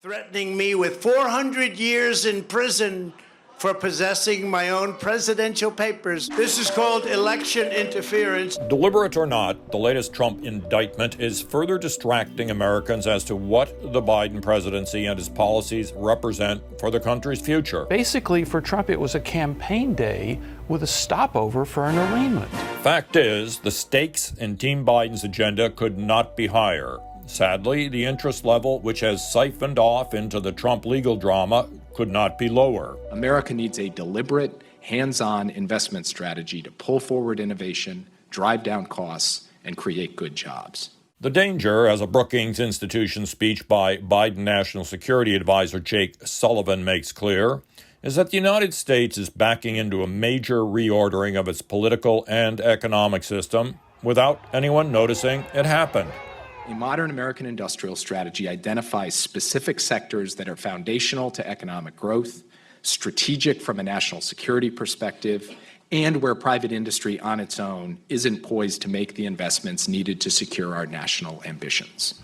threatening me with 400 years in prison for possessing my own presidential papers. This is called election interference. Deliberate or not, the latest Trump indictment is further distracting Americans as to what the Biden presidency and his policies represent for the country's future. Basically, for Trump, it was a campaign day with a stopover for an arraignment. Fact is, the stakes in Team Biden's agenda could not be higher. Sadly, the interest level, which has siphoned off into the Trump legal drama, could not be lower. America needs a deliberate, hands-on investment strategy to pull forward innovation, drive down costs, and create good jobs. The danger, as a Brookings Institution speech by Biden National Security Advisor Jake Sullivan makes clear, is that the United States is backing into a major reordering of its political and economic system without anyone noticing it happened. A modern American industrial strategy identifies specific sectors that are foundational to economic growth, strategic from a national security perspective, and where private industry on its own isn't poised to make the investments needed to secure our national ambitions.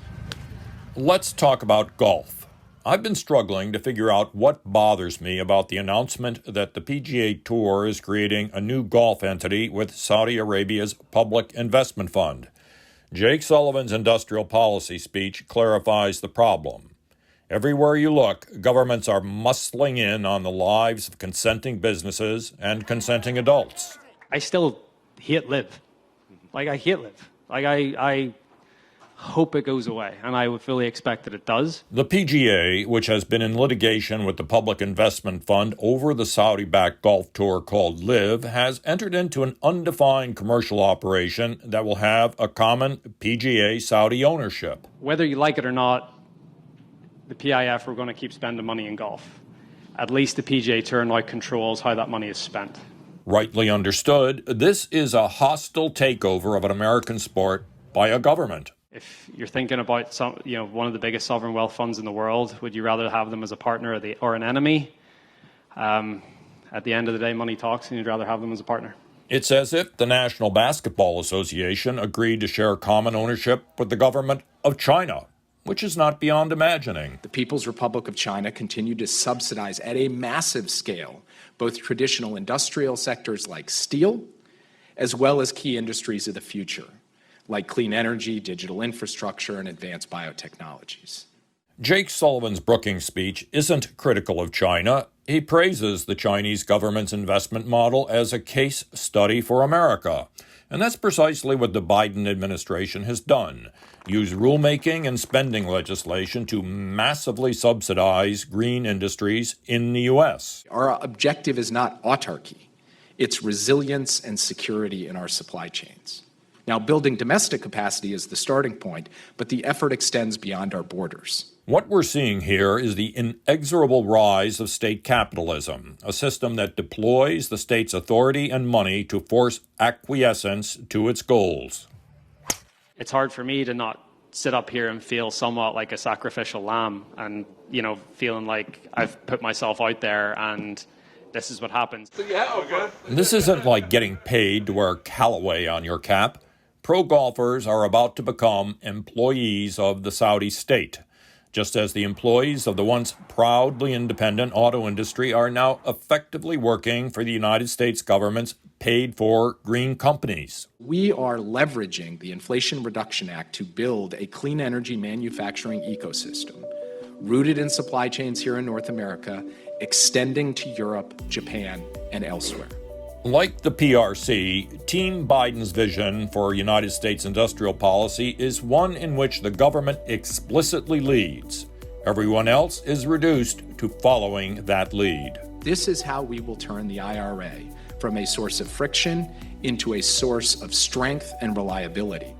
Let's talk about golf. I've been struggling to figure out what bothers me about the announcement that the PGA Tour is creating a new golf entity with Saudi Arabia's Public Investment Fund. Jake Sullivan's industrial policy speech clarifies the problem. Everywhere you look, governments are muscling in on the lives of consenting businesses and consenting adults. I still hate live. I hate live. I hope it goes away, and I would fully expect that it does. The PGA, which has been in litigation with the Public Investment Fund over the Saudi-backed golf tour called LIV, has entered into an undefined commercial operation that will have a common PGA Saudi ownership. Whether you like it or not, the PIF are going to keep spending money in golf. At least the PGA Tour now controls how that money is spent. Rightly understood, this is a hostile takeover of an American sport by a government. If you're thinking about one of the biggest sovereign wealth funds in the world, would you rather have them as a partner or an enemy? At the end of the day, money talks, and you'd rather have them as a partner. It's as if the National Basketball Association agreed to share common ownership with the government of China, which is not beyond imagining. The People's Republic of China continued to subsidize at a massive scale both traditional industrial sectors like steel, as well as key industries of the future, like clean energy, digital infrastructure, and advanced biotechnologies. Jake Sullivan's Brookings speech isn't critical of China. He praises the Chinese government's investment model as a case study for America. And that's precisely what the Biden administration has done. Use rulemaking and spending legislation to massively subsidize green industries in the U.S. Our objective is not autarky. It's resilience and security in our supply chains. Now, building domestic capacity is the starting point, but the effort extends beyond our borders. What we're seeing here is the inexorable rise of state capitalism, a system that deploys the state's authority and money to force acquiescence to its goals. It's hard for me to not sit up here and feel somewhat like a sacrificial lamb and, feeling like I've put myself out there and this is what happens. This isn't like getting paid to wear Callaway on your cap. Pro golfers are about to become employees of the Saudi state, just as the employees of the once proudly independent auto industry are now effectively working for the United States government's paid-for green companies. We are leveraging the Inflation Reduction Act to build a clean energy manufacturing ecosystem rooted in supply chains here in North America, extending to Europe, Japan, and elsewhere. Like the PRC, Team Biden's vision for United States industrial policy is one in which the government explicitly leads. Everyone else is reduced to following that lead. This is how we will turn the IRA from a source of friction into a source of strength and reliability.